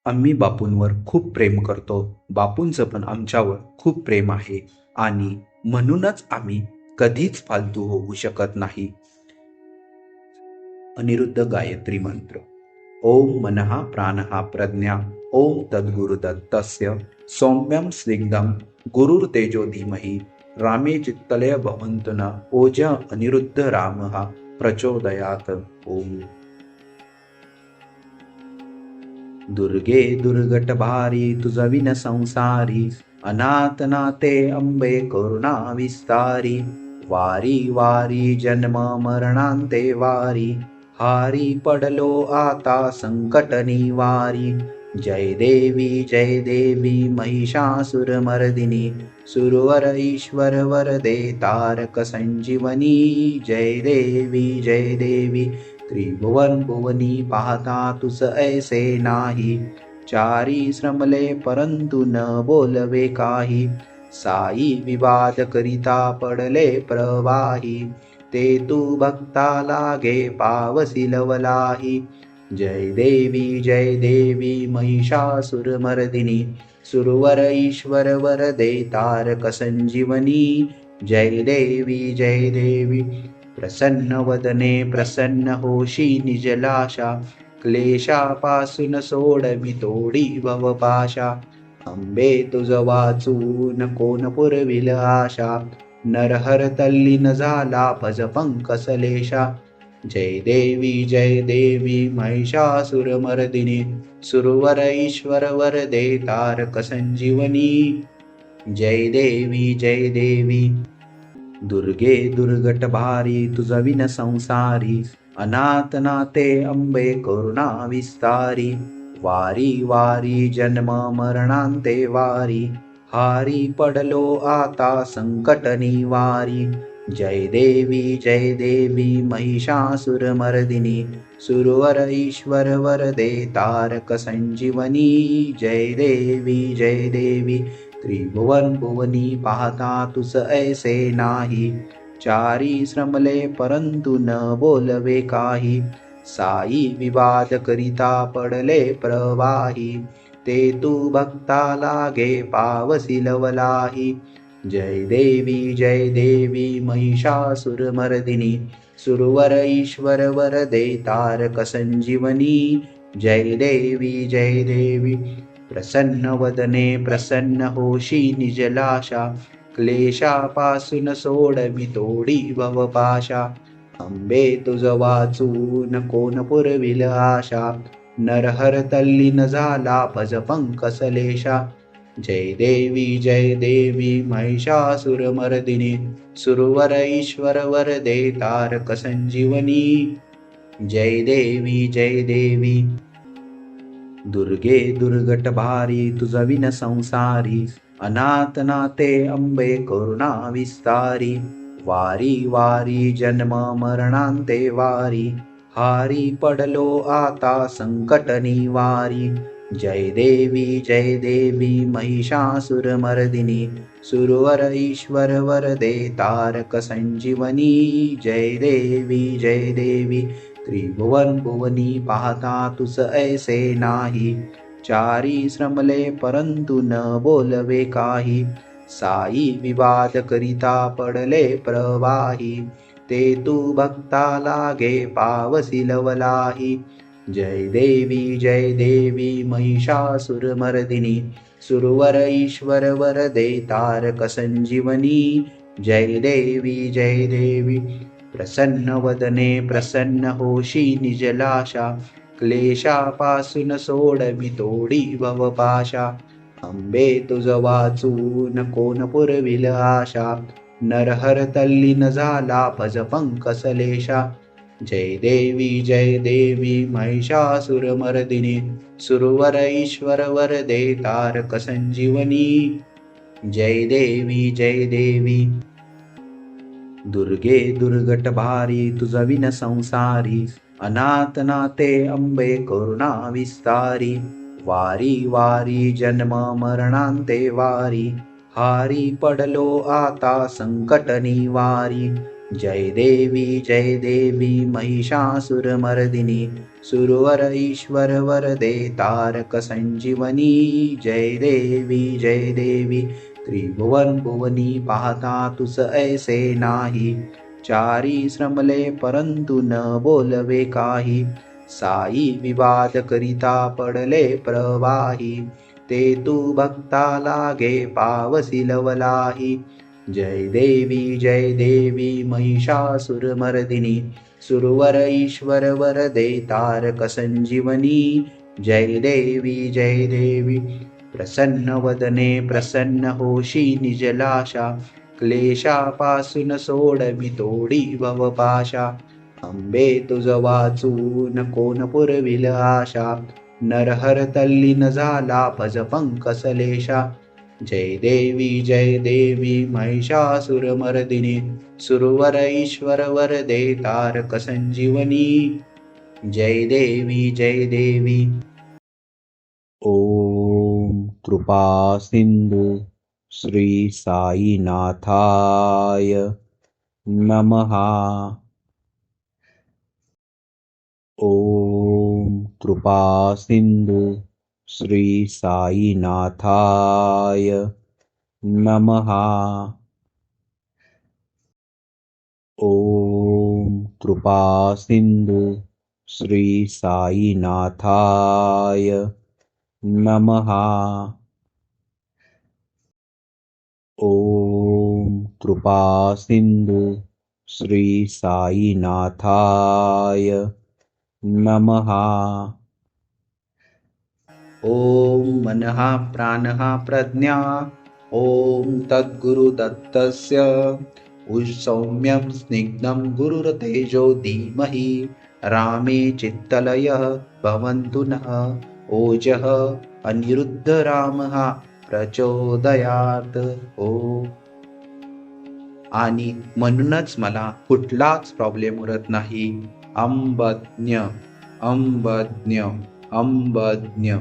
आम्ही बापूंवर खूप प्रेम करतो. बापूंचं पण आमच्यावर खूप प्रेम आहे आणि म्हणूनच आम्ही कधीच फालतू होऊ शकत नाही. अनिरुद्ध गायत्री मंत्र. ओम मनः प्राणः प्रज्ञा ओम तद्गुरुदत्तस्य सौम्यं स्निग्धं गुरुर्तेजो धीमहि रामे चित्तलय भवन्तु न ओजा अनिरुद्ध रामः प्रचोदयात्. ओम. दुर्गे दुर्गट भारी तुझ विन संसारी अनाथ नाते अंबे करुणा विस्तारी वारी वारी जन्म मरणांते वारी हारी पडलो आता संकट निवारी जय देवी महिषासुरमर्दिनी सुरवर ईश्वर वरदे तारक संजीवनी जय देवी त्रिभुवन भुवनी पाहता तुस ऐसे नाही चारी श्रमले परंतु न बोलवे काही साई विवाद करिता पडले प्रवाही ते तू भक्ता लागे पावसी लवलाही जय देवी महिषासुरमर्दिनी सुरवर ईश्वर वरदे तारक संजीवनी जय देवी प्रसन्न वदने प्रसन्न होशी निजलाशा क्लेशापासून सोडवी तोडी भवपाशा अंबे तुझ वाचून कोण पुरविल आशा नरहर तल्लीन झाला भज पंकसलेशा जय देवी महिषासुरमर्दिनी सुरवर ईश्वर वरदे तारक संजीवनी जय देवी दुर्गे दुर्गट भारी तुझ विन संसारी अनाथ नाते अंबे करुणा विस्तारी वारी वारी जन्म मरणांते वारी हारी पडलो आता संकट निवारी जय देवी महिषासुरमर्दिनी सुरवर ईश्वर वरदे तारक संजीवनी जय देवी त्रिभुवन भुवनी पाहता तुस ऐसे नाही चारी श्रमले परंतु न बोलवे काही साई विवाद करिता पडले प्रवाही ते तू भक्ता लागे पावसी लवलाही जय देवी महिषासुरमर्दिनी सुरवर ईश्वर वरदे तारक संजीवनी जय देवी प्रसन्न वदने प्रसन्न होशी निजलाशा क्लेशापासून सोडवी तोडी भवपाशा अंबे तुझ वाचून कोण पुरविल आशा नरहर तल्लीन झाला भज पंकसलेशा जय देवी महिषासुरमर्दिनी सुरवर ईश्वर वरदे तारक संजीवनी जय देवी दुर्गे दुर्गट भारी तुझ विन संसारी अनाथ नाते अंबे करुणा विस्तारी वारी वारी जन्म मरणांते वारी हारी पडलो आता संकट निवारी जय देवी महिषासुरमर्दिनी सुरवर ईश्वर वरदे तारक संजीवनी जय देवी त्रिभुवन भुवनी पाहता तुस ऐसे नाही चारी श्रमले परंतु न बोलवे काही साई विवाद करिता पडले प्रवाही ते तू भक्ता लागे पावसी लवलाही जय देवी महिषासुरमर्दिनी सुरवर ईश्वर वरदे तारक संजीवनी जय देवी प्रसन्न वदने प्रसन्न होशी निजलाशा क्लेशापासून सोडवी तोडी भवपाशा अंबे तुझ वाचून कोण पुरविल आशा नरहर तल्लीन झाला भज पंकसलेशा जय देवी महिषासुरमर्दिनी सुरवर ईश्वर वरदे तारक संजीवनी जय देवी दुर्गे दुर्गट भारी तुझ विन संसारी अनाथ नाते अंबे करुणा विस्तारी वारी वारी जन्म मरणांते वारी हारी पडलो आता संकट निवारी जय देवी महिषासुरमर्दिनी सुरवर ईश्वर वरदे तारक संजीवनी जय देवी त्रिभुवन भुवनी पाहता तुस ऐसे नाही चारी श्रमले परंतु न बोलवे काही साई विवाद करिता पडले प्रवाही ते तू भक्ता लागे पावसी लवलाही जय देवी महिषासुरमर्दिनी सुरवर ईश्वर वरदे तारक संजीवनी जय देवी प्रसन्न वदने प्रसन्न होशी निजलाशा क्लेशापासून सोडवी तोडी भवपाशा अंबे तुझ वाचून कोण पुरविल आशा नरहर तल्लीन झाला भज पंकसलेशा जय देवी महिषासुरमर्दिनी सुरवर ईश्वर वरदे तारक संजीवनी जय देवी ओम कृपा सिंधु श्री साईनाथाय नमः ओम कृपा सिंधु श्री साईनाथाय नमः ओम कृपा सिंधु श्री साईनाथाय नमः ओम कृपा सिंधु श्री साईनाथाय नमः ओम मनः प्राणः प्रज्ञा ओम तद्गुरुदत्तस्य सौम्यं स्निग्धं गुरुरतेजो धीमहि रामे चित्तलयः भवन्तु नः ओजः अनिरुद्धरामः प्रचोदयात् ओ आणि म्हणूनच मला कुठलाच प्रॉब्लेम उरत नाही अंबज्ञ अंबज्ञ अंबज्ञ